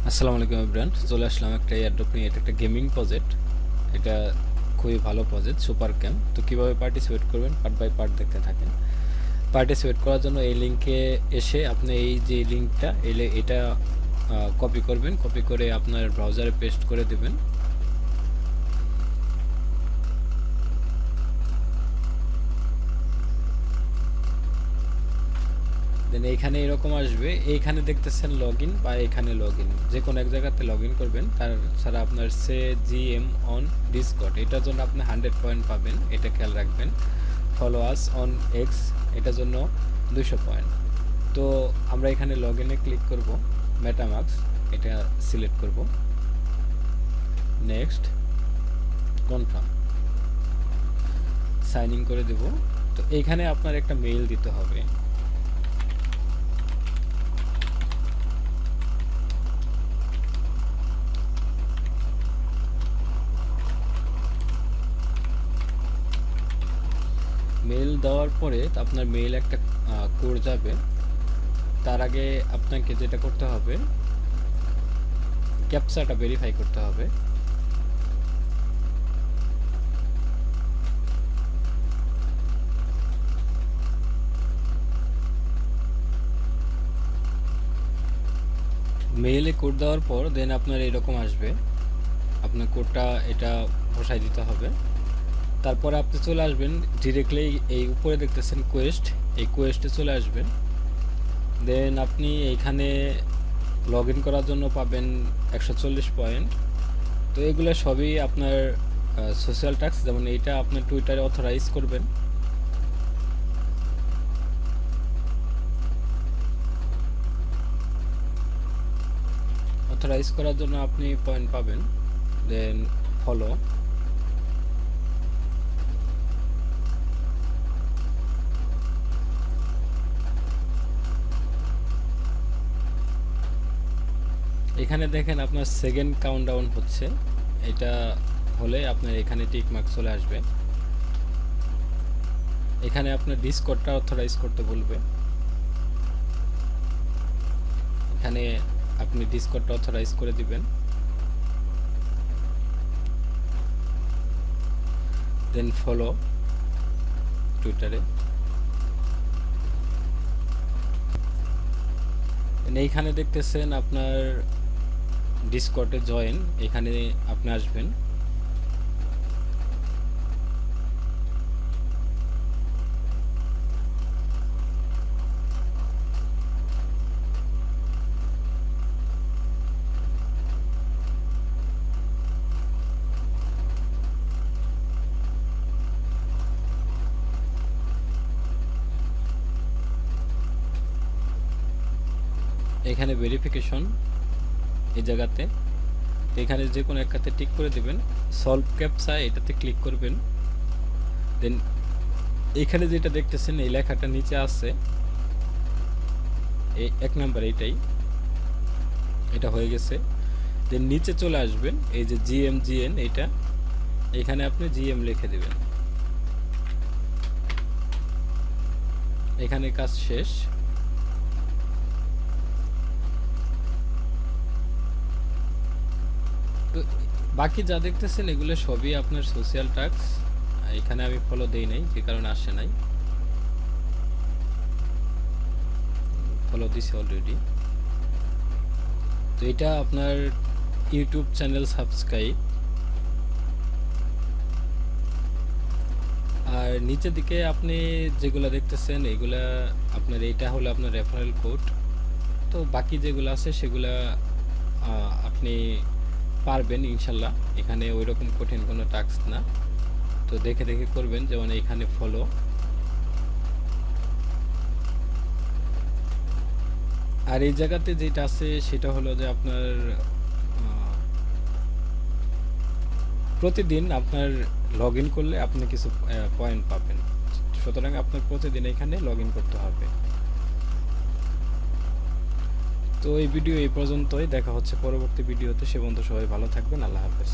আসসালামু আলাইকুম এভরিওয়ান, চলে আসলাম একটা এয়ারড্রপ নিয়ে। এটা একটা গেমিং প্রজেক্ট। এটা খুবই ভালো প্রজেক্ট, সুপার ক্যাম্প। তো কীভাবে পার্টিসিপেট করবেন পার্ট বাই পার্ট দেখতে থাকেন। পার্টিসিপেট করার জন্য এই লিঙ্কে এসে আপনি এই যে লিঙ্কটা এটা কপি করবেন, কপি করে আপনার ব্রাউজারে পেস্ট করে দেবেন। দেন এইখানে এরকম আসবে, এইখানে দেখতেছেন লগ ইন বা এখানে লগ ইন, যে কোনো এক জায়গাতে লগ ইন করবেন। তাছাড়া আপনার সে জিএম অন ডিসকর্ড, এটার জন্য আপনি 100 পয়েন্ট পাবেন, এটা খেয়াল রাখবেন। ফলো আস অন এক্স, এটার জন্য 200 পয়েন্ট। তো আমরা এখানে লগ ইনে ক্লিক করব, মেটামাস্ক এটা সিলেক্ট করব, নেক্সট, কনফার্ম, সাইন ইন করে দেব। তো এইখানে আপনার একটা মেইল দিতে হবে। মেল দেওয়ার পরে আপনার মেইল একটা কোড যাবে। তার আগে আপনাকে যেটা করতে হবে, ক্যাপচাটা ভেরিফাই করতে হবে। মেইলে কোড দেওয়ার পর দেন আপনার এরকম আসবে, আপনার কোডটা এটা বসাই দিতে হবে। তারপরে আপনি চলে আসবেন ডিরেক্টলি এই উপরে দেখতেছেন কোয়েস্ট, এই কোয়েস্টে চলে আসবেন। দেন আপনি এইখানে লগ ইন করার জন্য পাবেন 140 পয়েন্ট। তো এগুলো সবই আপনার সোশ্যাল টাস্ক। যেমন এইটা আপনি টুইটারে অথরাইজ করবেন, অথরাইজ করার জন্য আপনি পয়েন্ট পাবেন। দেন ফলো, এখানে দেখেন আপনার সেকেন্ড কাউন্টডাউন হচ্ছে। এটা হলে আপনার এখানে টিক মার্ক চলে আসবে। এখানে আপনার ডিসকর্ডটা অথরাইজ করতে বলবে, এখানে আপনি ডিসকর্ডটা অথরাইজ করে দিবেন। দেন ফলো টুইটারে। এইখানে দেখতেছেন আপনার ডিসকর্ডে জয়েন, এখানে আপনি আসবেন। এখানে ভেরিফিকেশন এই জায়গাতে, এখানে যে কোনো একটাতে টিক করে দেবেন। সলভ ক্যাপচা এটাতে ক্লিক করবেন। দেন এখানে যেটা দেখতেছেন এই লেখাটা নিচে আছে, এই 1 নাম্বার, এটা হয়ে গেছে। দেন নিচে চলে আসবেন, এই যে জিএম এটা, এখানে আপনি জিএম লিখে দেবেন। এখানে কাজ শেষ। তো বাকি যা দেখতেছেন এগুলো সবই আপনার সোশ্যাল টাস্ক। এখানে আমি ফলো দেই নাই, যে কারণে আসে নাই। ফলো দিছি অলরেডি। তো এটা আপনার ইউটিউব চ্যানেল সাবস্ক্রাইব। আর নিচের দিকে আপনি যেগুলো দেখতেছেন এগুলা আপনার, এইটা হলো আপনার রেফারেল কোড। তো বাকি যেগুলো আছে সেগুলা আপনি পারবেন ইনশাল্লাহ। এখানে ওই রকম কঠিন কোনো টাস্ক না, তো দেখে দেখে করবেন। যেমন এখানে ফলো, আর এই জায়গাতে যেটা আছে সেটা হলো যে আপনার প্রতিদিন আপনার লগ ইন করলে আপনি কিছু পয়েন্ট পাবেন। সুতরাং আপনার প্রতিদিন এখানে লগ ইন করতে হবে। তো এই ভিডিও এই পর্যন্তই, দেখা হচ্ছে পরবর্তী ভিডিওতে। সে পর্যন্ত সবাই ভালো থাকবেন, আল্লাহ হাফেজ।